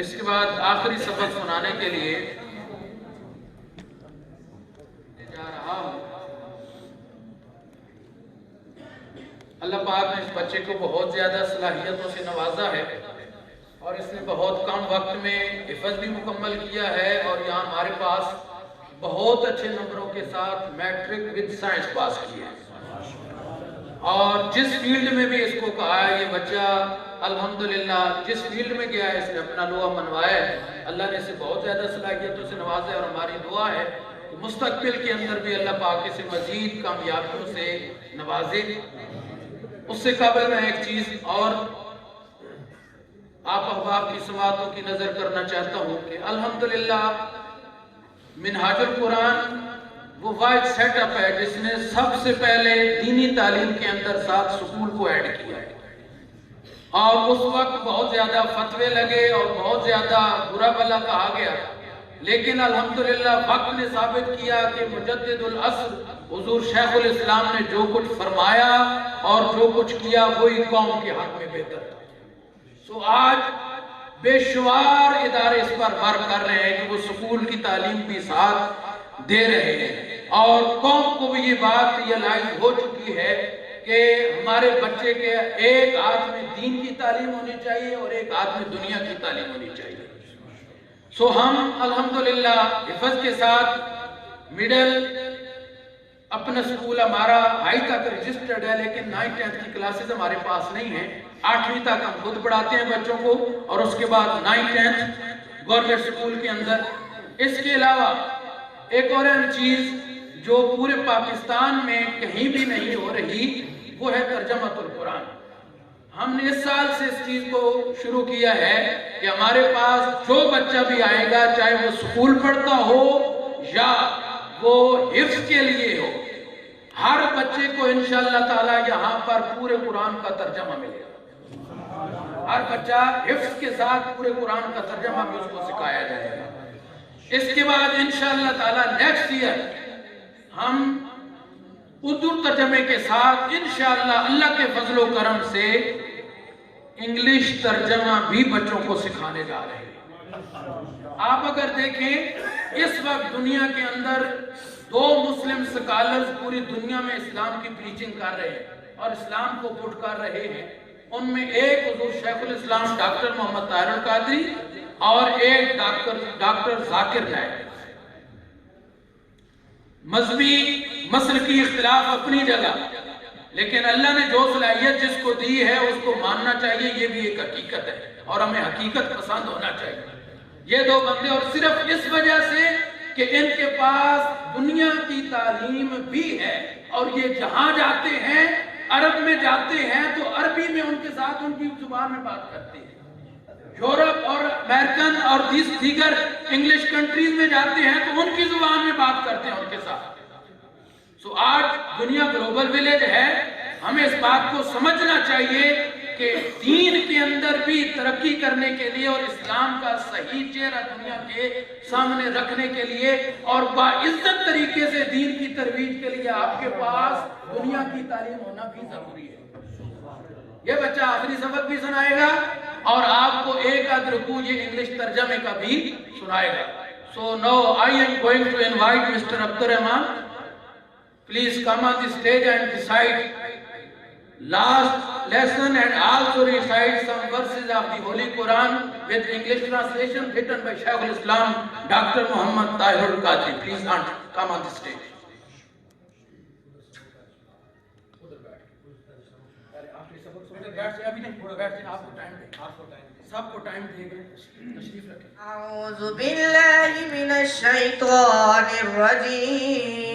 اس کے بعد آخری سبق سنانے کے لیے جا رہا ہوں۔ اللہ پاک نے اس بچے کو بہت زیادہ صلاحیتوں سے نوازا ہے اور اس نے بہت کم وقت میں حفظ بھی مکمل کیا ہے اور یہاں ہمارے پاس بہت اچھے نمبروں کے ساتھ میٹرک ود سائنس پاس کیا ہے۔ اور جس فیلڈ میں بھی اس کو کہا ہے یہ بچہ الحمدللہ جس فیلڈ میں گیا ہے اس نے اپنا لوہا منوایا ہے۔ اللہ نے اسے بہت زیادہ صلاحیتوں سے نوازا ہے اور ہماری دعا ہے کہ مستقبل کے اندر بھی اللہ پاک اسے مزید کامیابیوں سے نوازے۔ اس سے قبل میں ایک چیز اور آپ احباب کی سماعتوں کی نظر کرنا چاہتا ہوں کہ الحمدللہ منہاج القرآن وہ واحد سیٹ اپ ہے جس نے سب سے پہلے دینی تعلیم کے اندر ساتھ سکول کو ایڈ کیا ہے۔ اور اس وقت بہت زیادہ فتوے لگے اور بہت زیادہ برا بھلا کہا گیا، لیکن الحمدللہ وقت نے ثابت کیا کہ مجدد العصر حضور شیخ الاسلام نے جو کچھ فرمایا اور جو کچھ کیا وہی قوم کے حق میں بہتر تھا۔ سو آج بے شمار ادارے اس پر غور کر رہے ہیں کہ وہ سکول کی تعلیم بھی ساتھ دے رہے ہیں اور قوم کو بھی یہ بات ریئلائز ہو چکی ہے کہ ہمارے بچے کے ایک ہاتھ میں دین کی تعلیم ہونی چاہیے اور ایک ہاتھ میں دنیا کی تعلیم ہونی چاہیے۔ سو ہم الحمدللہ حفظ کے ساتھ مڈل اپنا سکول ہمارا ہائی تک رجسٹرڈ ہے، لیکن 9th 10th کی کلاسز ہمارے پاس نہیں ہیں۔ 8ویں تک ہم خود پڑھاتے ہیں بچوں کو اور اس کے بعد 9th 10th گورنمنٹ سکول کے اندر۔ اس کے علاوہ ایک اور اہم چیز جو پورے پاکستان میں کہیں بھی نہیں ہو رہی وہ ہے ترجمہ القرآن۔ ہم نے اس سال سے اس چیز کو شروع کیا ہے کہ ہمارے پاس جو بچہ بھی آئے گا چاہے وہ سکول پڑھتا ہو یا وہ حفظ کے لیے ہو، ہر بچے کو انشاءاللہ تعالی یہاں پر پورے قرآن کا ترجمہ ملے گا۔ ہر بچہ حفظ کے ساتھ پورے قرآن کا ترجمہ بھی اس کو سکھایا جائے گا۔ اس کے بعد انشاءاللہ تعالی نیکسٹ ایئر ہم اردو ترجمے کے ساتھ انشاءاللہ اللہ کے فضل و کرم سے انگلش ترجمہ بھی بچوں کو سکھانے جا رہے ہیں۔ آپ اگر دیکھیں اس وقت دنیا کے اندر 2 مسلم سکالرز پوری دنیا میں اسلام کی پریچنگ کر رہے ہیں اور اسلام کو پٹ کر رہے ہیں۔ ان میں ایک حضور شیخ الاسلام ڈاکٹر محمد طاہر القادری اور ایک ڈاکٹر ذاکر نائک۔ مذہبی مسلکی اختلاف اپنی جگہ، لیکن اللہ نے جو صلاحیت جس کو دی ہے اس کو ماننا چاہیے، یہ بھی ایک حقیقت ہے اور ہمیں حقیقت پسند ہونا چاہیے۔ یہ 2 بندے اور صرف اس وجہ سے کہ ان کے پاس دنیا کی تعلیم بھی ہے اور یہ جہاں جاتے ہیں عرب میں جاتے ہیں تو عربی میں ان کے ساتھ ان کی زبان میں بات کرتے ہیں۔ یورپ اور امریکن اور دیگر انگلش کنٹریز میں جاتے ہیں تو ان کی زبان میں بات کرتے ہیں ان کے ساتھ۔ سو آج دنیا گلوبل ویلیج ہے، ہمیں اس بات کو سمجھنا چاہیے کہ دین کے اندر بھی ترقی کرنے کے لیے اور اسلام کا صحیح چہرہ دنیا کے سامنے رکھنے کے لیے اور باعزت طریقے سے دین کی ترویج کے لیے آپ کے پاس دنیا کی تعلیم ہونا بھی ضروری ہے۔ یہ بچہ آخری سبق بھی سنائے گا اور آپ کو ایک آدھ رکوع یہ انگلش ترجمے کا بھی سنائے گا۔ So now I am going to invite Mr. Abdurrahman. Please come on the stage and recite last lesson and also recite some verses of the Holy Quran with English translation written by Shaykh al-Islam Dr. Muhammad Tahir al-Qadri. Please come on the stage. أعوذ بالله من الشيطان الرجيم.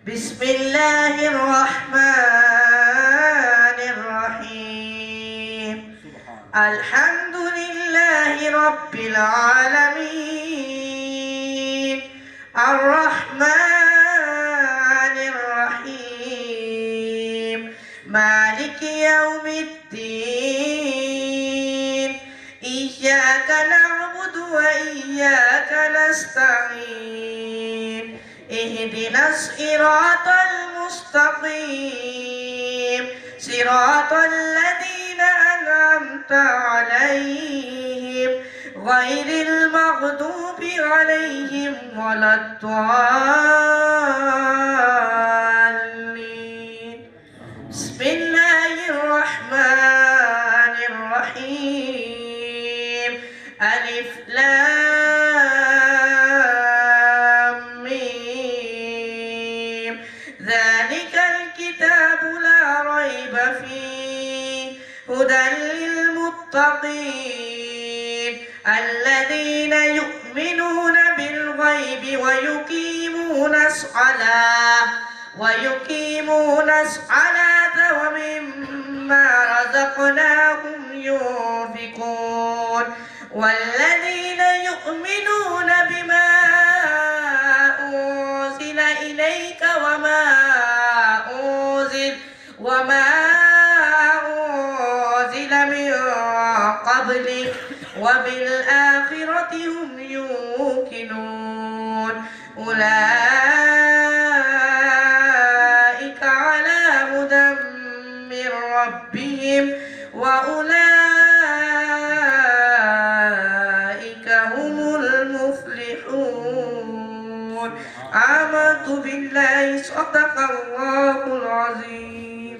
بسم الله الرحمن الرحيم. الحمد لله رب العالمين الرحمن الرحيم مالك يوم الدين إياك نعبد وإياك نستعين اهدنا الصراط المستقيم صراط الذين أنعمت عليهم غير المغضوب عليهم ولا الضالين بسم الله الرحمن الرحيم ألف لام ميم ذلك الكتاب لا ريب فيه هدى للمتقين الذين يؤمنون بالغيب ويقيمون الصلاة ومما رزقناهم ينفقون والذين يؤمنون بما أنزل إليك وما أنزل من قبلك وبالآخرة هم يوقنون أولئك على هدى من ربهم وأولئك هم المفلحون آمنت بالله صدق الله العظيم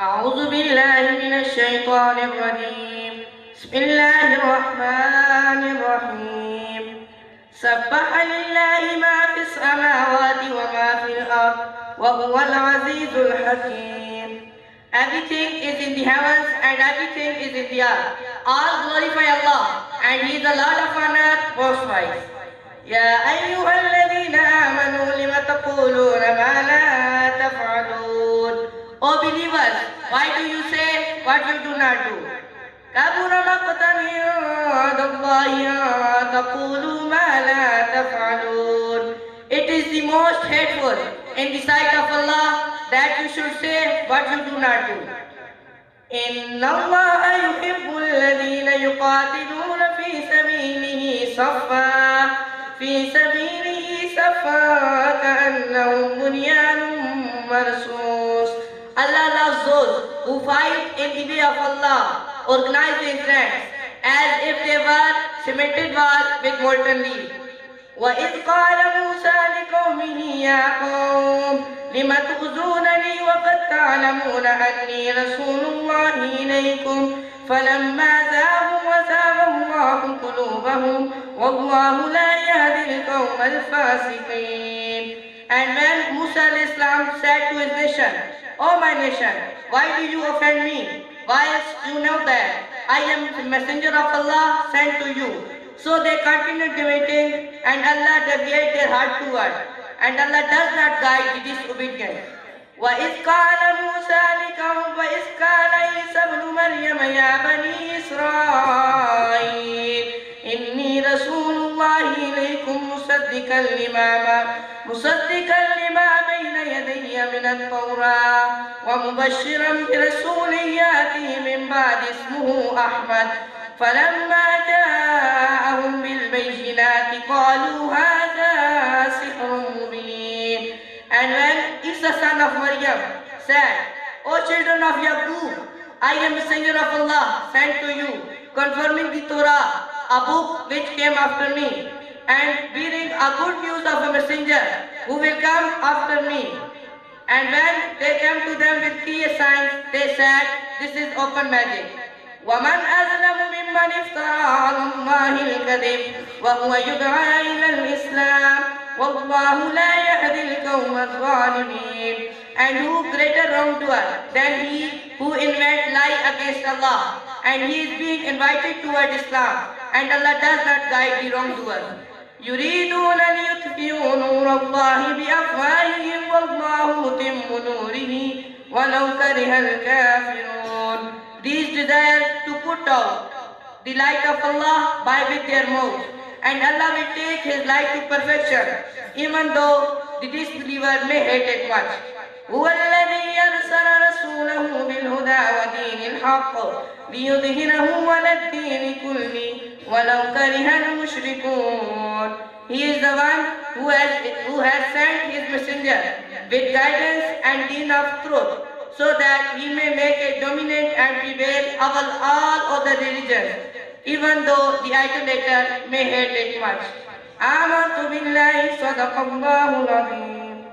أعوذ بالله من الشيطان الرجيم بسم الله الرحمن الرحيم سبح لله ما في السماوات وما في الأرض وهو العزيز الحكيم. Everything is in the heavens and everything is in the earth. All glorify Allah and He is the Lord of honor, most wise. يا أيها الذين آمنوا لم تقولون ما لا تفعلون. O believers, why do you say what you do not do? كبر مقتا عند الله أن تقولوا ما لا تفعلون. It is the most hateful in the sight of Allah that you should say what you do not do. إن الله يحب الذين يقاتلون في سبيله صفا كأنهم بنيان مرصوص. Allah loves those who fight in the way of Allah, organized in ranks, as if they were cemented wall with molten lead. وَإِذْ قَالَ مُوسَى لِقَوْمِهِ يَا قَوْمِ لِمَ تُؤْذُونَنِي وَقَدْ تَعْلَمُونَ أَنِّي رَسُولُ اللَّهِ إِلَيْكُمْ فَلَمَّا زَاغُوا أَزَاغَ اللَّهُ قُلُوبَهُمْ وَاللَّهُ لَا يَهْدِي الْقَوْمَ الْفَاسِقِينَ. And when Musa said to his nation, O my nation, why do you offend me? Whilst you know that I am the messenger of Allah sent to you. So they continued debating, and Allah deviated their heart toward, and Allah does not guide the disobedient. وَإِذْ قَالَ مُوسَى لِقَوْمِهِ وَإِذْ قَالَ عِيسَى ابْنُ مَرْيَمَ يَا بَنِي إِسْرَائِيلَ إِنِّي رَسُولُ اللَّهِ إِلَيْكُمْ مُصَدِّقًا لِمَا بَيْنَ يَدَيَّ مِنَ التَّوْرَاةِ وَمُبَشِّرًا بِرَسُولٍ يَأْتِي مِنْ بَعْدِي اسْمُهُ أَحْمَدُ فَلَمَّا جَاءَهُم بِالْبَيِّنَاتِ قَالُوا هَذَا سِحْرٌ مُبِينٌ. And when Isa son of Maryam said, O children of Yaqub, I am messenger of Allah sent to you, confirming the Torah, a book which came after me, and bearing a good news of a messenger who will come after me. And when they came to them with clear signs, they said, this is open magic. وَمَنْ أَظْلَمُ مِمَّنِ افْتَرَى عَلَى اللَّهِ الْكَذِبَ وَهُوَ يُدْعَى إِلَى الْإِسْلَامِ وَاللَّهُ لَا يَهْدِي الْقَوْمَ الظَّالِمِينَ. And who greater wrongdoer than he who invents lie against Allah, and he is being invited toward Islam, and Allah does not guide the wrongdoer. يُرِيدُونَ لِيُطْفِئُوا نُورَ اللَّهِ بِأَفْوَاهِهِمْ وَاللَّهُ مُتِمُّ نُورِهِ وَلَوْ كَرِهَ الْكَافِرُونَ. These desire to put out the light of Allah with their mouth, and Allah will take His light to perfection, even though the disbeliever may hate it much. هو الذي أرسل رسوله بالهدى ودين الحق ليظهره على الدين كله ولو كره المشركون. He is the one who has sent his messenger with guidance and deen of truth, so that he may make it dominant and prevail over all other religions, even though the idolater may hate it much. آمنت بالله صدق الله العظيم.